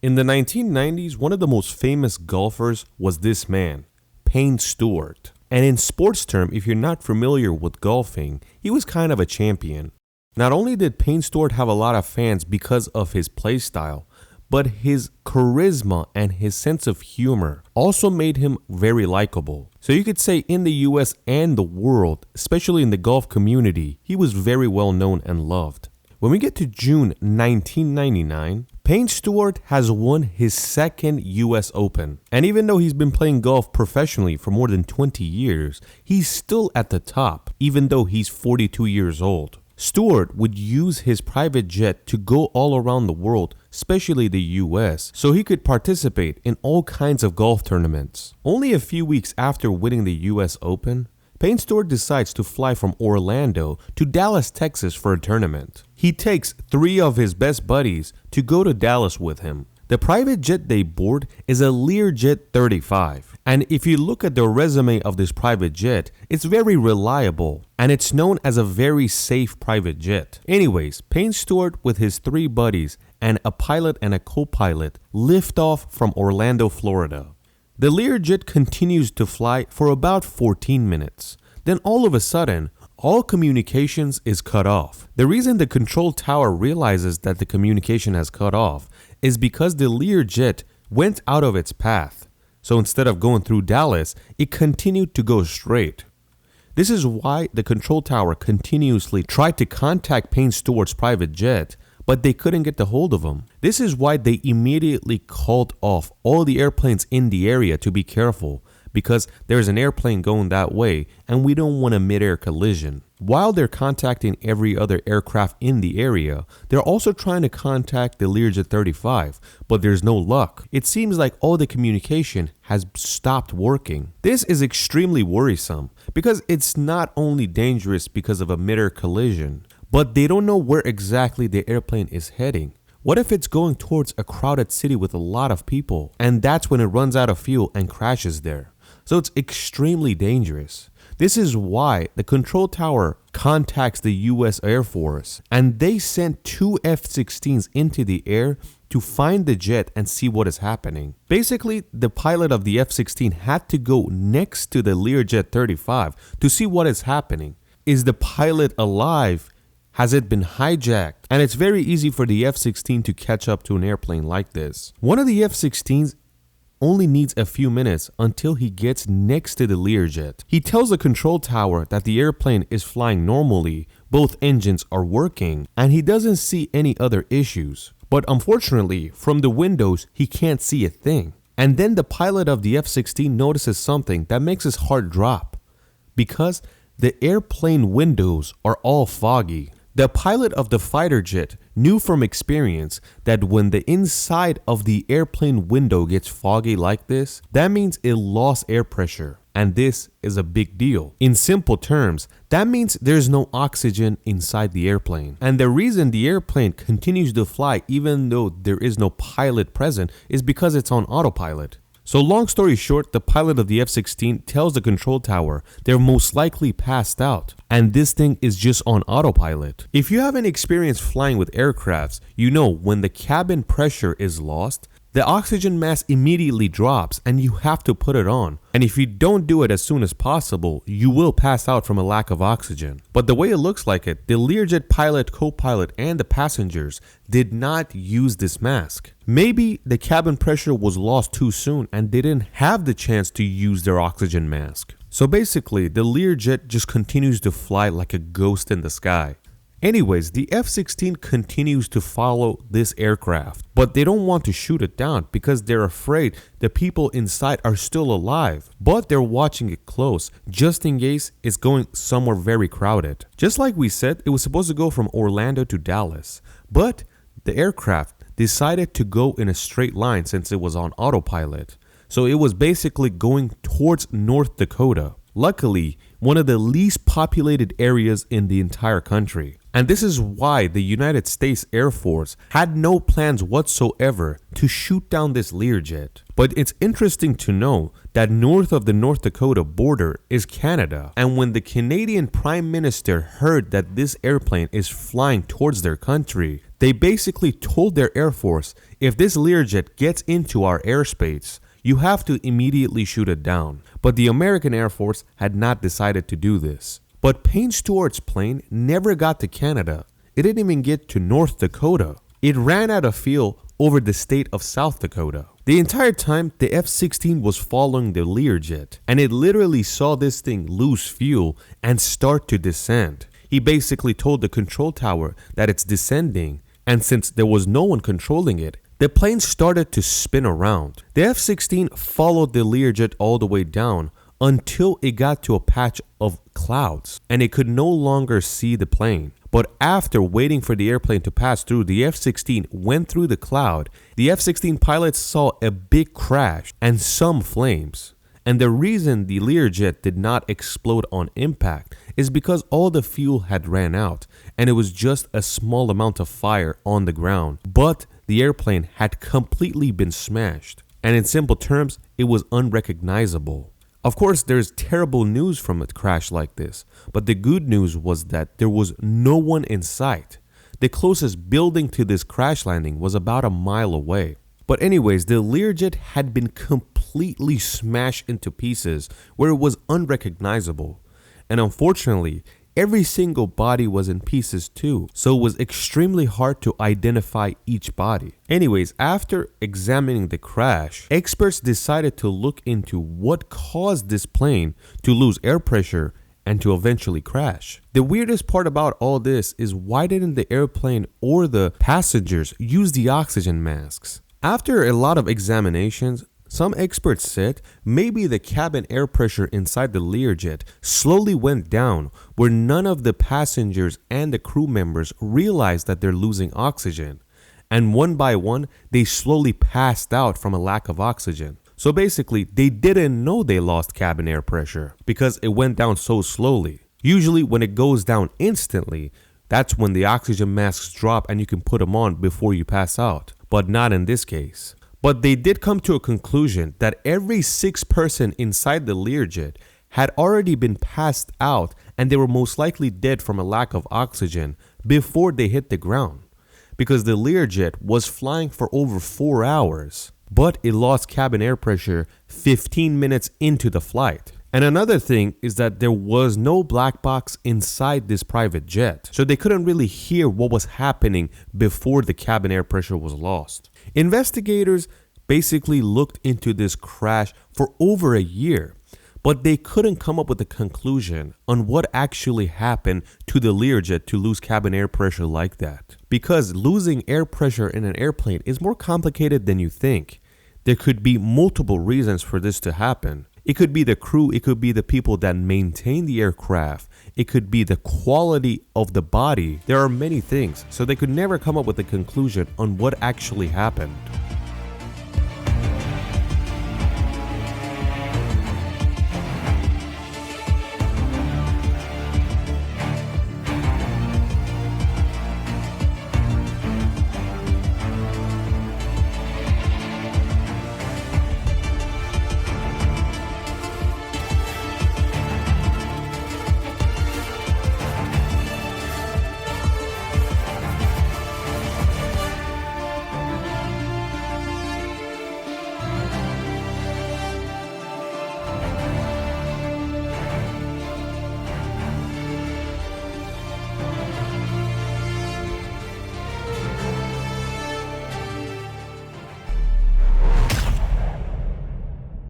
In the 1990s, one of the most famous golfers was this man, Payne Stewart. And in sports term, if you're not familiar with golfing, he was kind of a champion. Not only did Payne Stewart have a lot of fans because of his play style, but his charisma and his sense of humor also made him very likable. So you could say in the US and the world, especially in the golf community, he was very well known and loved. When we get to June 1999, Payne Stewart has won his second US Open. And even though he's been playing golf professionally for more than 20 years, he's still at the top, even though he's 42 years old. Stewart would use his private jet to go all around the world, especially the US, so he could participate in all kinds of golf tournaments. Only a few weeks after winning the US Open, Payne Stewart decides to fly from Orlando to Dallas, Texas for a tournament. He takes 3 of his best buddies to go to Dallas with him. The private jet they board is a Learjet 35. And if you look at the resume of this private jet, it's very reliable and it's known as a very safe private jet. Anyways, Payne Stewart with his 3 buddies and a pilot and a co-pilot lift off from Orlando, Florida. The Learjet continues to fly for about 14 minutes. Then all of a sudden, all communications is cut off. The reason the control tower realizes that the communication has cut off is because the Learjet went out of its path. So instead of going through Dallas, it continued to go straight. This is why the control tower continuously tried to contact Payne Stewart's private jet, but they couldn't get the hold of him. This is why they immediately called off all the airplanes in the area to be careful, because there's an airplane going that way and we don't want a mid-air collision. While they're contacting every other aircraft in the area, they're also trying to contact the Learjet 35, but there's no luck. It seems like all the communication has stopped working. This is extremely worrisome because it's not only dangerous because of a mid-air collision, but they don't know where exactly the airplane is heading. What if it's going towards a crowded city with a lot of people and that's when it runs out of fuel and crashes there? So it's extremely dangerous. This is why the control tower contacts the US Air Force and they sent 2 F-16s into the air to find the jet and see what is happening. Basically, the pilot of the F-16 had to go next to the Learjet 35 to see what is happening. Is the pilot alive? Has it been hijacked? And it's very easy for the F-16 to catch up to an airplane like this. One of the F-16s only needs a few minutes until he gets next to the Learjet. He tells the control tower that the airplane is flying normally, both engines are working, and he doesn't see any other issues. But unfortunately, from the windows, he can't see a thing. And then the pilot of the F-16 notices something that makes his heart drop, because the airplane windows are all foggy. The pilot of the fighter jet knew from experience that when the inside of the airplane window gets foggy like this, that means it lost air pressure, and this is a big deal. In simple terms, that means there's no oxygen inside the airplane. And the reason the airplane continues to fly even though there is no pilot present is because it's on autopilot. So long story short, the pilot of the F-16 tells the control tower they're most likely passed out and this thing is just on autopilot. If you haven't experienced flying with aircrafts, you know when the cabin pressure is lost, the oxygen mask immediately drops and you have to put it on. And if you don't do it as soon as possible, you will pass out from a lack of oxygen. But the way it looks like it, the Learjet pilot, co-pilot, and the passengers did not use this mask. Maybe the cabin pressure was lost too soon and they didn't have the chance to use their oxygen mask. So basically, the Learjet just continues to fly like a ghost in the sky. Anyways, the F-16 continues to follow this aircraft, but they don't want to shoot it down because they're afraid the people inside are still alive, but they're watching it close just in case it's going somewhere very crowded. Just like we said, it was supposed to go from Orlando to Dallas, but the aircraft decided to go in a straight line since it was on autopilot. So it was basically going towards North Dakota. Luckily, one of the least populated areas in the entire country. And this is why the United States Air Force had no plans whatsoever to shoot down this Learjet. But it's interesting to know that north of the North Dakota border is Canada. And when the Canadian Prime Minister heard that this airplane is flying towards their country, They basically told their Air Force, if this Learjet gets into our airspace, you have to immediately shoot it down. But the American Air Force had not decided to do this. But Payne Stewart's plane never got to Canada. It didn't even get to North Dakota. It ran out of fuel over the state of South Dakota. The entire time, the F-16 was following the Learjet, and it literally saw this thing lose fuel and start to descend. He basically told the control tower that it's descending, and since there was no one controlling it, the plane started to spin around. The F-16 followed the Learjet all the way down until it got to a patch of clouds, and it could no longer see the plane. But after waiting for the airplane to pass through, the F-16 went through the cloud. The F-16 pilots saw a big crash and some flames. And the reason the Learjet did not explode on impact is because all the fuel had ran out and it was just a small amount of fire on the ground. But the airplane had completely been smashed. And in simple terms, it was unrecognizable. Of course, there's terrible news from a crash like this, but the good news was that there was no one in sight. The closest building to this crash landing was about a mile away. But anyways, the Learjet had been completely smashed into pieces where it was unrecognizable. And unfortunately, every single body was in pieces too, so it was extremely hard to identify each body. Anyways, after examining the crash, experts decided to look into what caused this plane to lose air pressure and to eventually crash. The weirdest part about all this is why didn't the airplane or the passengers use the oxygen masks? After a lot of examinations, some experts said maybe the cabin air pressure inside the Learjet slowly went down where none of the passengers and the crew members realized that they're losing oxygen. And one by one, they slowly passed out from a lack of oxygen. So basically, they didn't know they lost cabin air pressure because it went down so slowly. Usually when it goes down instantly, that's when the oxygen masks drop and you can put them on before you pass out. But not in this case. But they did come to a conclusion that every 6 person inside the Learjet had already been passed out and they were most likely dead from a lack of oxygen before they hit the ground. Because the Learjet was flying for over 4 hours, but it lost cabin air pressure 15 minutes into the flight. And another thing is that there was no black box inside this private jet, so they couldn't really hear what was happening before the cabin air pressure was lost. Investigators basically looked into this crash for over a year, but they couldn't come up with a conclusion on what actually happened to the Learjet to lose cabin air pressure like that. Because losing air pressure in an airplane is more complicated than you think. There could be multiple reasons for this to happen. It could be the crew, it could be the people that maintain the aircraft, it could be the quality of the body. There are many things, so they could never come up with a conclusion on what actually happened.